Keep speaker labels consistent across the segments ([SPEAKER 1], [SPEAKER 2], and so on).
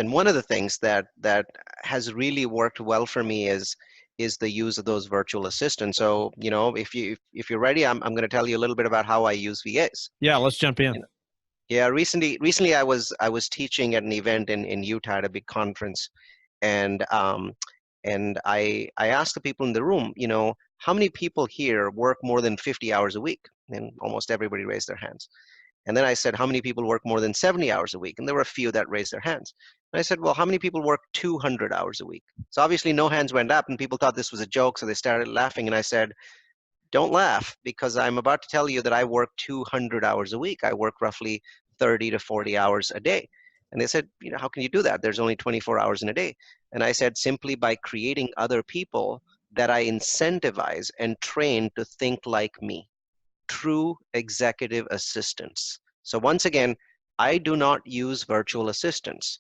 [SPEAKER 1] And one of the things that has really worked well for me is the use of those virtual assistants. So, if you're ready, I'm going to tell you a little bit about how I use VAs.
[SPEAKER 2] Yeah, let's jump in.
[SPEAKER 1] Yeah, recently I was teaching at an event in Utah at a big conference, and I asked the people in the room, how many people here work more than 50 hours a week? And almost everybody raised their hands. And then I said, how many people work more than 70 hours a week? And there were a few that raised their hands. And I said, well, how many people work 200 hours a week? So obviously no hands went up, and people thought this was a joke, so they started laughing. And I said, don't laugh, because I'm about to tell you that I work 200 hours a week. I work roughly 30 to 40 hours a day. And they said, how can you do that? There's only 24 hours in a day. And I said, simply by creating other people that I incentivize and train to think like me. True executive assistants. So once again, I do not use virtual assistants.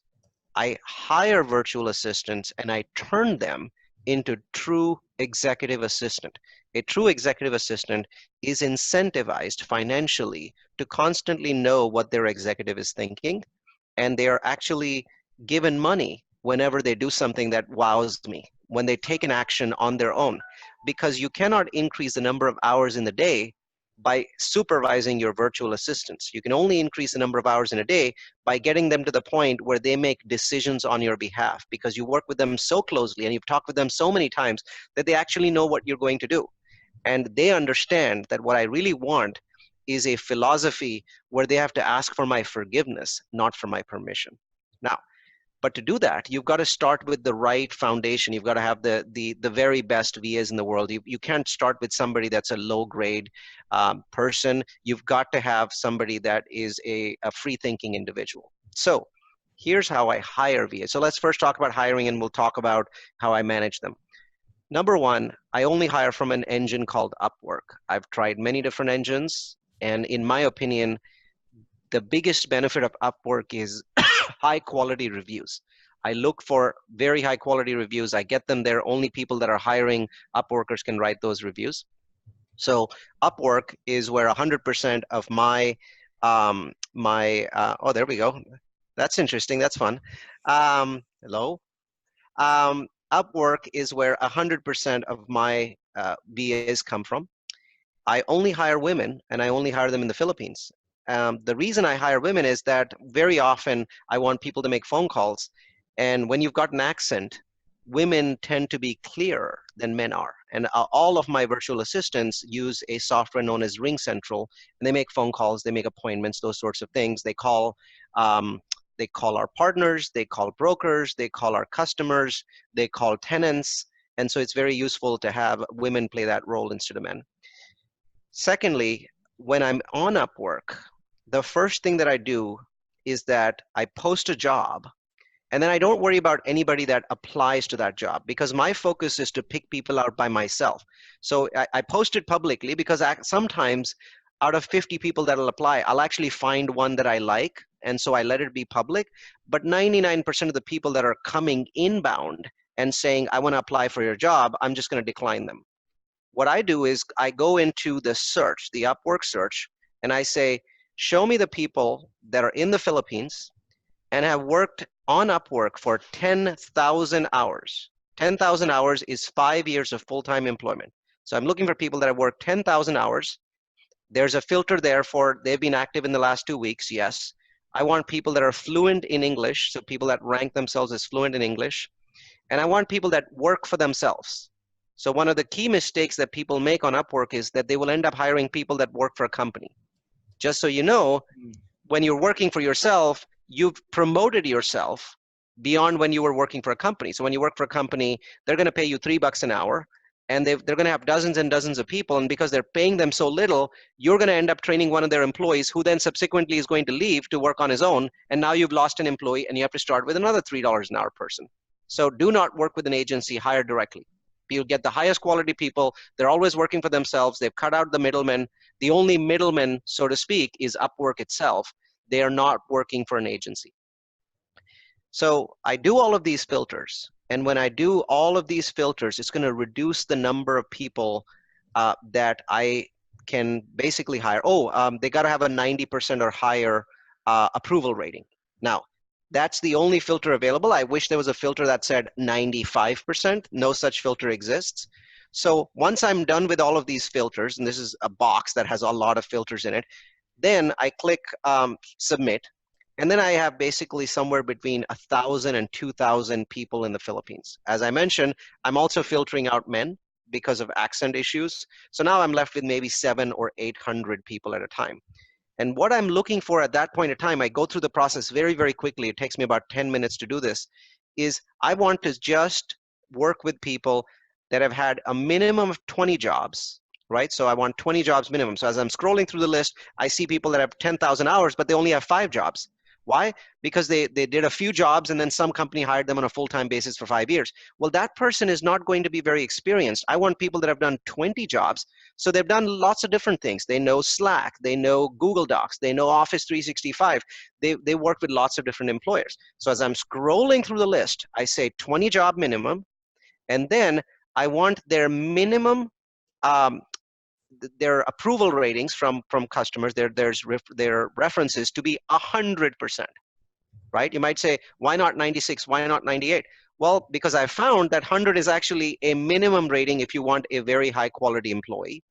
[SPEAKER 1] I hire virtual assistants and I turn them into true executive assistant. A true executive assistant is incentivized financially to constantly know what their executive is thinking, and they are actually given money whenever they do something that wows me, when they take an action on their own, because you cannot increase the number of hours in the day by supervising your virtual assistants. You can only increase the number of hours in a day by getting them to the point where they make decisions on your behalf, because you work with them so closely and you've talked with them so many times that they actually know what you're going to do. And they understand that what I really want is a philosophy where they have to ask for my forgiveness, not for my permission. Now, but to do that, you've got to start with the right foundation. You've got to have the very best VAs in the world. You can't start with somebody that's a low grade person. You've got to have somebody that is a free thinking individual. So here's how I hire VAs. So let's first talk about hiring, and we'll talk about how I manage them. Number one, I only hire from an engine called Upwork. I've tried many different engines, and in my opinion, the biggest benefit of Upwork is high quality reviews. I look for very high quality reviews. I get them there. Only people that are hiring Upworkers can write those reviews. So Upwork is where 100% of my, oh, there we go. That's interesting. That's fun. Hello. Upwork is where 100% of my VAs come from. I only hire women, and I only hire them in the Philippines. The reason I hire women is that very often I want people to make phone calls. And when you've got an accent, women tend to be clearer than men are. And all of my virtual assistants use a software known as RingCentral, and they make phone calls, they make appointments, those sorts of things. They call our partners, they call brokers, they call our customers, they call tenants. And so it's very useful to have women play that role instead of men. Secondly, when I'm on Upwork, the first thing that I do is that I post a job, and then I don't worry about anybody that applies to that job, because my focus is to pick people out by myself. So I post it publicly because sometimes out of 50 people that'll apply, I'll actually find one that I like, and so I let it be public. But 99% of the people that are coming inbound and saying, I want to apply for your job, I'm just going to decline them. What I do is I go into the search, the Upwork search, and I say, show me the people that are in the Philippines and have worked on Upwork for 10,000 hours. 10,000 hours is 5 years of full-time employment. So I'm looking for people that have worked 10,000 hours. There's a filter there for they've been active in the last 2 weeks, yes. I want people that are fluent in English, so people that rank themselves as fluent in English. And I want people that work for themselves. So one of the key mistakes that people make on Upwork is that they will end up hiring people that work for a company. Just so you know, when you're working for yourself, you've promoted yourself beyond when you were working for a company. So when you work for a company, they're going to pay you $3 an hour, and they're going to have dozens and dozens of people. And because they're paying them so little, you're going to end up training one of their employees, who then subsequently is going to leave to work on his own. And now you've lost an employee, and you have to start with another $3 an hour person. So do not work with an agency, hire directly. You'll get the highest quality people. They're always working for themselves. They've cut out the middlemen. The only middleman, so to speak, is Upwork itself. They are not working for an agency. So I do all of these filters. And when I do all of these filters, it's going to reduce the number of people that I can basically hire. They got to have a 90% or higher approval rating. Now, That's the only filter available. I wish there was a filter that said 95%. No such filter exists. So once I'm done with all of these filters, and this is a box that has a lot of filters in it, then I click submit. And then I have basically somewhere between 1,000 and 2,000 people in the Philippines. As I mentioned, I'm also filtering out men because of accent issues. So now I'm left with maybe 700 or 800 people at a time. And what I'm looking for at that point in time, I go through the process very, very quickly. It takes me about 10 minutes to do this, is I want to just work with people that have had a minimum of 20 jobs, right? So I want 20 jobs minimum. So as I'm scrolling through the list, I see people that have 10,000 hours, but they only have 5 jobs. Why? Because they did a few jobs and then some company hired them on a full-time basis for 5 years. Well, that person is not going to be very experienced. I want people that have done 20 jobs. So they've done lots of different things. They know Slack, they know Google Docs, they know Office 365. They work with lots of different employers. So as I'm scrolling through the list, I say 20 job minimum, and then I want their minimum um, their approval ratings from customers, their references to be 100%, right? You might say, why not 96? Why not 98? Well, because I found that 100 is actually a minimum rating if you want a very high quality employee.